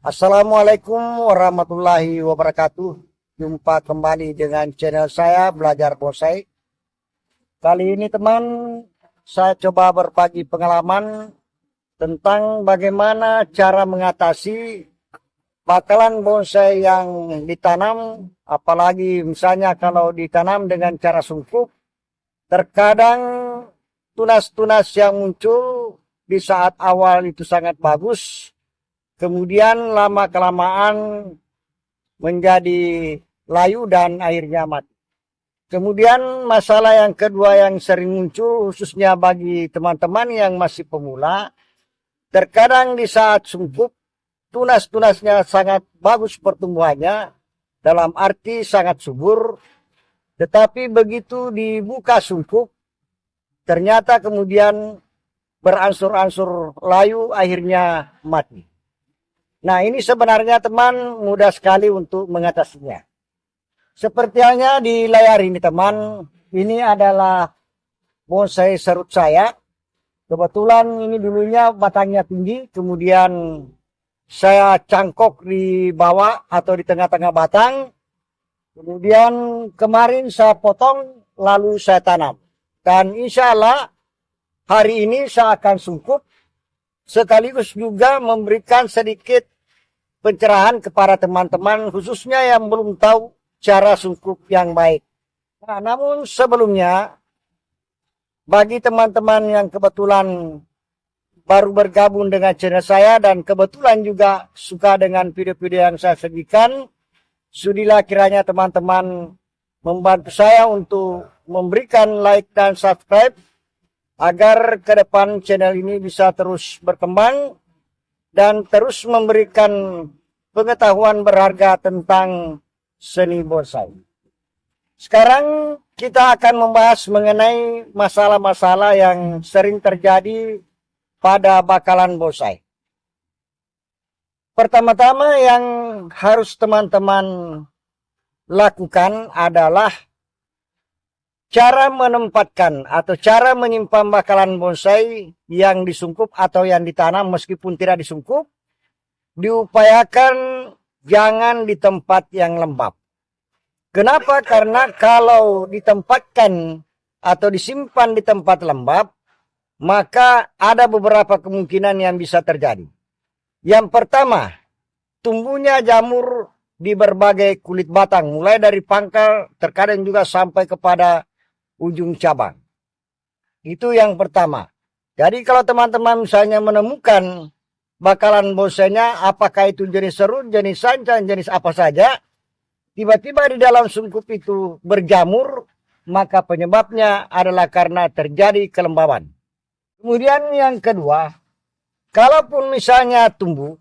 Assalamualaikum warahmatullahi wabarakatuh. Jumpa kembali dengan channel saya Belajar Bonsai. Kali ini teman, saya coba berbagi pengalaman tentang bagaimana cara mengatasi bakalan bonsai yang ditanam. Apalagi misalnya kalau ditanam dengan cara sungkup, terkadang tunas-tunas yang muncul di saat awal itu sangat bagus. Kemudian lama-kelamaan menjadi layu dan akhirnya mati. Kemudian masalah yang kedua yang sering muncul khususnya bagi teman-teman yang masih pemula. Terkadang di saat sungkup, tunas-tunasnya sangat bagus pertumbuhannya, dalam arti sangat subur. Tetapi begitu dibuka sungkup, ternyata kemudian beransur-ansur layu akhirnya mati. Nah, ini sebenarnya teman mudah sekali untuk mengatasinya. Seperti halnya di layar ini teman, ini adalah bonsai serut saya. Kebetulan ini dulunya batangnya tinggi, kemudian saya cangkok di bawah atau di tengah-tengah batang. Kemudian kemarin saya potong, lalu saya tanam. Dan insya Allah hari ini saya akan sungkup, sekaligus juga memberikan sedikit pencerahan kepada teman-teman khususnya yang belum tahu cara sungkup yang baik. Nah, namun sebelumnya bagi teman-teman yang kebetulan baru bergabung dengan channel saya dan kebetulan juga suka dengan video-video yang saya sajikan, sudilah kiranya teman-teman membantu saya untuk memberikan like dan subscribe agar ke depan channel ini bisa terus berkembang dan terus memberikan pengetahuan berharga tentang seni bonsai. Sekarang kita akan membahas mengenai masalah-masalah yang sering terjadi pada bakalan bonsai. Pertama-tama yang harus teman-teman lakukan adalah cara menempatkan atau cara menyimpan bakalan bonsai yang disungkup atau yang ditanam meskipun tidak disungkup, diupayakan jangan di tempat yang lembab. Kenapa? Karena kalau ditempatkan atau disimpan di tempat lembab, maka ada beberapa kemungkinan yang bisa terjadi. Yang pertama, tumbuhnya jamur di berbagai kulit batang, mulai dari pangkal, terkadang juga sampai kepada ujung cabang. Itu yang pertama. Jadi kalau teman-teman misalnya menemukan bakalan bonsainya, apakah itu jenis serut, jenis sancang, jenis apa saja, tiba-tiba di dalam sungkup itu berjamur, maka penyebabnya adalah karena terjadi kelembaban. Kemudian yang kedua, kalaupun misalnya tumbuh,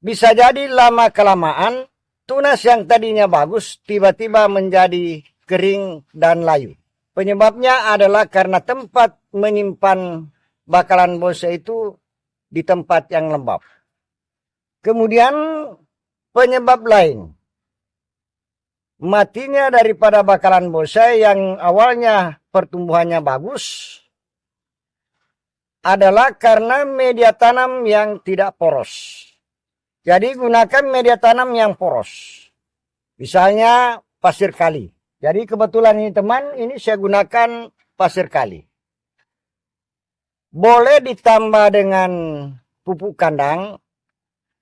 bisa jadi lama-kelamaan tunas yang tadinya bagus tiba-tiba menjadi kering dan layu. Penyebabnya adalah karena tempat menyimpan bakalan bonsai itu di tempat yang lembab. Kemudian penyebab lain, matinya daripada bakalan bonsai yang awalnya pertumbuhannya bagus adalah karena media tanam yang tidak poros. Jadi gunakan media tanam yang poros. Misalnya pasir kali. Jadi kebetulan ini teman, ini saya gunakan pasir kali. Boleh ditambah dengan pupuk kandang.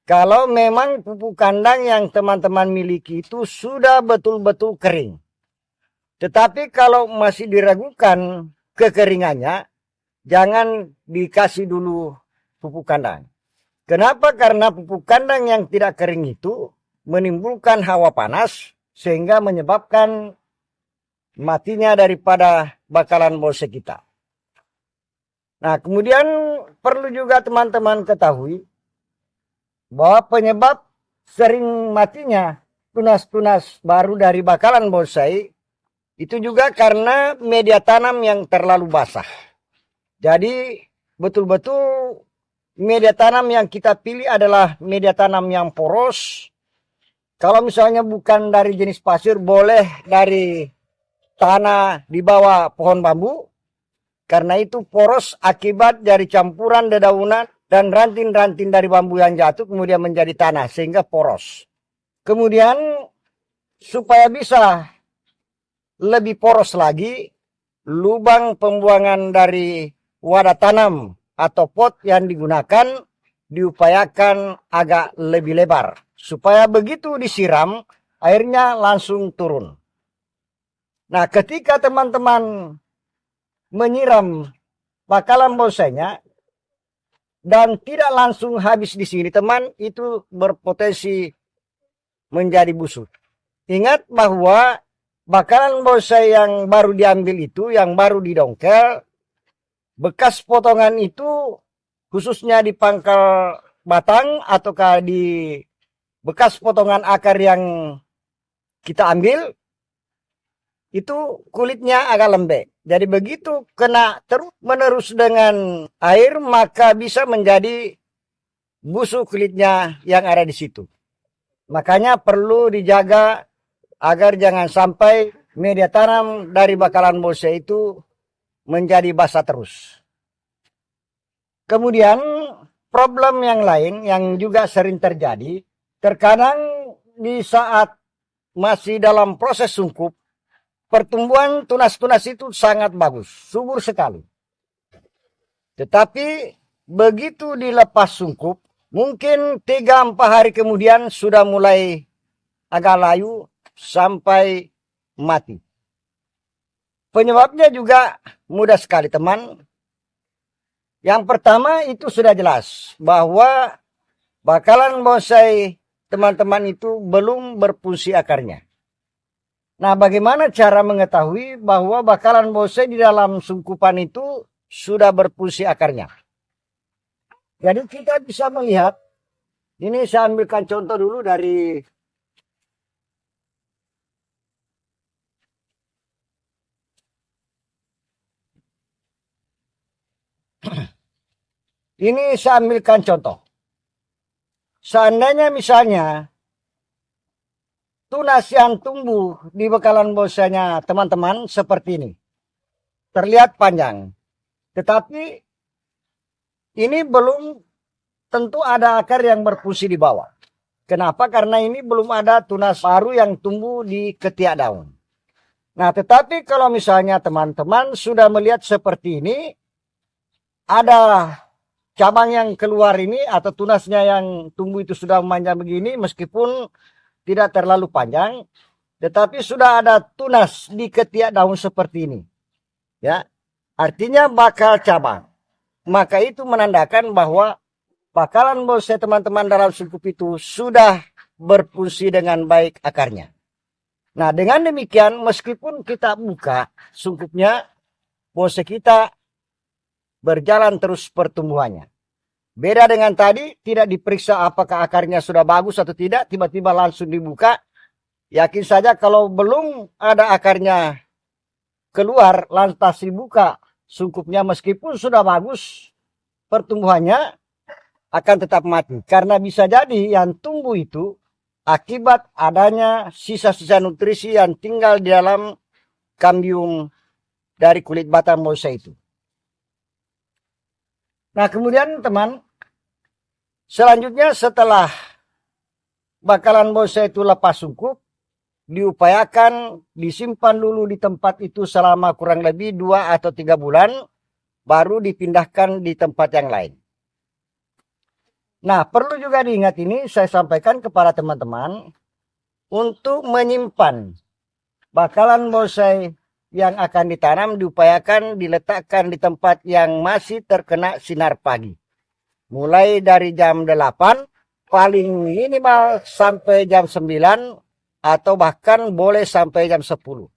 Kalau memang pupuk kandang yang teman-teman miliki itu sudah betul-betul kering. Tetapi kalau masih diragukan kekeringannya, jangan dikasih dulu pupuk kandang. Kenapa? Karena pupuk kandang yang tidak kering itu menimbulkan hawa panas sehingga menyebabkan matinya daripada bakalan bonsai kita. Nah, kemudian perlu juga teman-teman ketahui bahwa penyebab sering matinya tunas-tunas baru dari bakalan bonsai itu juga karena media tanam yang terlalu basah. Jadi betul-betul media tanam yang kita pilih adalah media tanam yang poros. Kalau misalnya bukan dari jenis pasir, boleh dari tanah di bawah pohon bambu. Karena itu poros akibat dari campuran dedaunan dan ranting-ranting dari bambu yang jatuh kemudian menjadi tanah sehingga poros. Kemudian supaya bisa lebih poros lagi, lubang pembuangan dari wadah tanam atau pot yang digunakan diupayakan agak lebih lebar supaya begitu disiram airnya langsung turun. Nah, ketika teman-teman menyiram bakalan bonsainya dan tidak langsung habis di sini, teman, itu berpotensi menjadi busuk. Ingat bahwa bakalan bonsai yang baru diambil itu, yang baru didongkel, bekas potongan itu khususnya di pangkal batang ataukah di bekas potongan akar yang kita ambil, itu kulitnya agak lembek. Jadi begitu kena terus-menerus dengan air, maka bisa menjadi busuk kulitnya yang ada di situ. Makanya perlu dijaga agar jangan sampai media tanam dari bakalan bonsai itu menjadi basah terus. Kemudian problem yang lain yang juga sering terjadi, terkadang di saat masih dalam proses sungkup, pertumbuhan tunas-tunas itu sangat bagus, subur sekali. Tetapi begitu dilepas sungkup, mungkin 3-4 hari kemudian sudah mulai agak layu sampai mati. Penyebabnya juga mudah sekali, teman. Yang pertama itu sudah jelas bahwa bakalan bonsai teman-teman itu belum berfungsi akarnya. Nah, bagaimana cara mengetahui bahwa bakalan bonsai di dalam sungkupan itu sudah berfungsi akarnya? Jadi kita bisa melihat, ini saya ambilkan contoh dulu dari ini saya ambilkan contoh. Seandainya misalnya tunas yang tumbuh di bakalan bonsainya teman-teman seperti ini. Terlihat panjang. Tetapi ini belum tentu ada akar yang berfungsi di bawah. Kenapa? Karena ini belum ada tunas baru yang tumbuh di ketiak daun. Nah, tetapi kalau misalnya teman-teman sudah melihat seperti ini, ada cabang yang keluar ini atau tunasnya yang tumbuh itu sudah memanjang begini, meskipun tidak terlalu panjang, tetapi sudah ada tunas di ketiak daun seperti ini. Ya, artinya bakal cabang. Maka itu menandakan bahwa bakalan bonsai teman-teman dalam sungkup itu sudah berfungsi dengan baik akarnya. Nah, dengan demikian meskipun kita buka sungkupnya, bonsai kita berjalan terus pertumbuhannya. Beda dengan tadi, tidak diperiksa apakah akarnya sudah bagus atau tidak, tiba-tiba langsung dibuka. Yakin saja kalau belum ada akarnya keluar, lantas dibuka sungkupnya meskipun sudah bagus pertumbuhannya, akan tetap mati. Karena bisa jadi yang tumbuh itu akibat adanya sisa-sisa nutrisi yang tinggal di dalam kambium dari kulit batang bonsai itu. Nah, kemudian teman, selanjutnya setelah bakalan bonsai itu lepas sungkup, diupayakan disimpan dulu di tempat itu selama kurang lebih 2 atau 3 bulan, baru dipindahkan di tempat yang lain. Nah, perlu juga diingat, ini saya sampaikan kepada teman-teman, untuk menyimpan bakalan bonsai yang akan ditanam diupayakan diletakkan di tempat yang masih terkena sinar pagi. Mulai dari jam 8, paling minimal sampai jam 9, atau bahkan boleh sampai jam 10.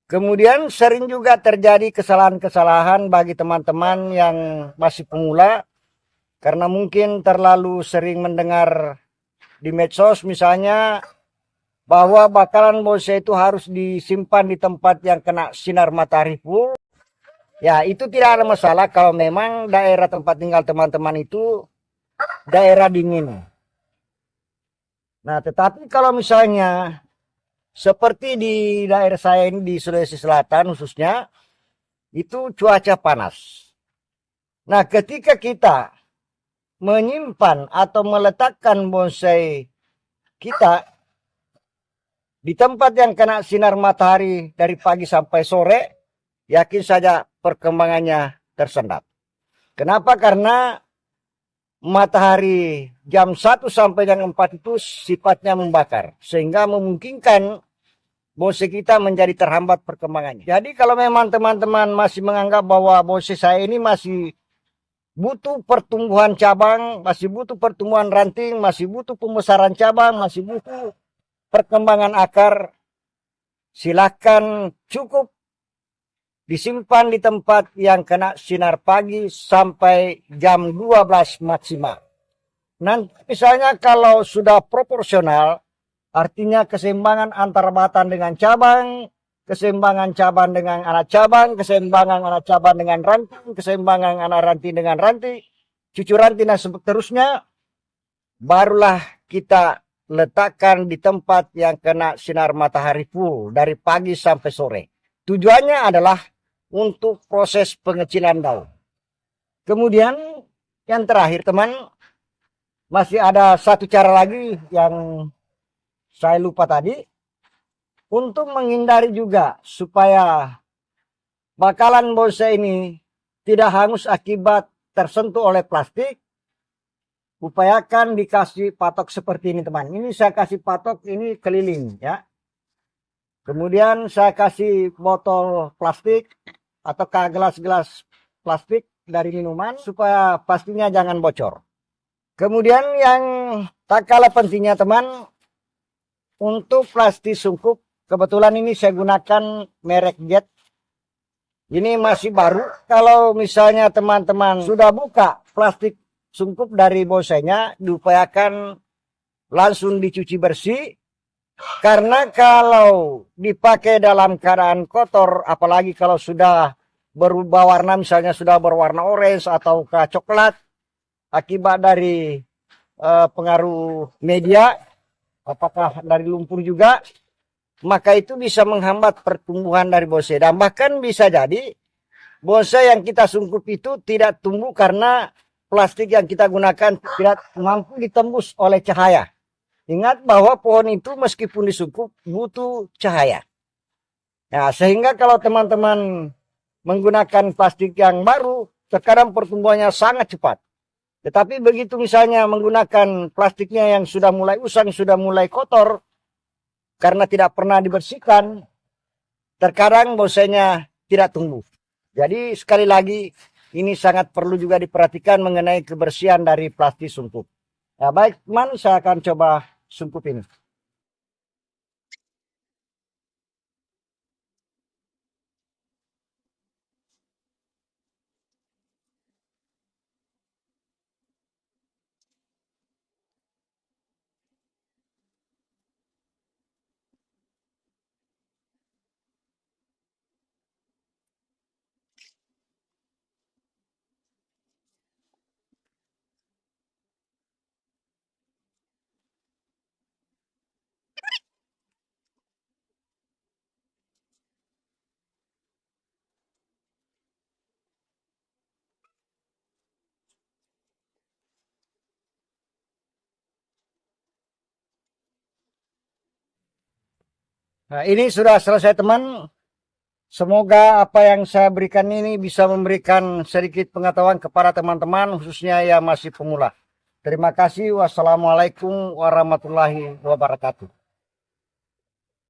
Kemudian sering juga terjadi kesalahan-kesalahan bagi teman-teman yang masih pemula, karena mungkin terlalu sering mendengar di medsos misalnya, bahwa bakalan bonsai itu harus disimpan di tempat yang kena sinar matahari full. Ya, itu tidak ada masalah kalau memang daerah tempat tinggal teman-teman itu daerah dingin. Nah, tetapi kalau misalnya seperti di daerah saya ini di Sulawesi Selatan khususnya, itu cuaca panas. Nah, ketika kita menyimpan atau meletakkan bonsai kita di tempat yang kena sinar matahari dari pagi sampai sore, yakin saja perkembangannya tersendat. Kenapa? Karena matahari jam 1 sampai jam 4 itu sifatnya membakar, sehingga memungkinkan bonsai kita menjadi terhambat perkembangannya. Jadi kalau memang teman-teman masih menganggap bahwa bonsai saya ini masih butuh pertumbuhan cabang, masih butuh pertumbuhan ranting, masih butuh pembesaran cabang, masih butuh perkembangan akar, silakan cukup disimpan di tempat yang kena sinar pagi sampai jam 12 maksimal. Nanti misalnya kalau sudah proporsional, artinya keseimbangan antara batang dengan cabang, keseimbangan cabang dengan anak cabang, keseimbangan anak cabang dengan ranting, keseimbangan anak ranting dengan ranting, cucu ranting dan seterusnya, barulah kita letakkan di tempat yang kena sinar matahari full dari pagi sampai sore. Tujuannya adalah untuk proses pengecilan daun. Kemudian yang terakhir teman, masih ada satu cara lagi yang saya lupa tadi. Untuk menghindari juga supaya bakalan bonsai ini tidak hangus akibat tersentuh oleh plastik, upayakan dikasih patok seperti ini teman. Ini saya kasih patok ini keliling ya. Kemudian saya kasih botol plastik atau gelas-gelas plastik dari minuman supaya pastinya jangan bocor. Kemudian yang tak kalah pentingnya teman, untuk plastik sungkup, kebetulan ini saya gunakan merek Jet. Ini masih baru. Kalau misalnya teman-teman sudah buka plastik sungkup dari bonsainya, diupayakan langsung dicuci bersih. Karena kalau dipakai dalam keadaan kotor, apalagi kalau sudah berubah warna, misalnya sudah berwarna orange atau ke coklat, akibat dari pengaruh media, apakah dari lumpur juga, maka itu bisa menghambat pertumbuhan dari bonsai. Dan bahkan bisa jadi bonsai yang kita sungkup itu tidak tumbuh karena plastik yang kita gunakan tidak mampu ditembus oleh cahaya. Ingat bahwa pohon itu meskipun disungkup butuh cahaya. Nah, sehingga kalau teman-teman menggunakan plastik yang baru, terkadang pertumbuhannya sangat cepat. Tetapi begitu misalnya menggunakan plastiknya yang sudah mulai usang, sudah mulai kotor, karena tidak pernah dibersihkan, terkadang bonsainya tidak tumbuh. Jadi sekali lagi, ini sangat perlu juga diperhatikan mengenai kebersihan dari plastik sungkup. Ya, baik teman, saya akan coba sungkup ini. Nah, ini sudah selesai teman. Semoga apa yang saya berikan ini bisa memberikan sedikit pengetahuan kepada teman-teman, khususnya yang masih pemula. Terima kasih. Wassalamualaikum warahmatullahi wabarakatuh.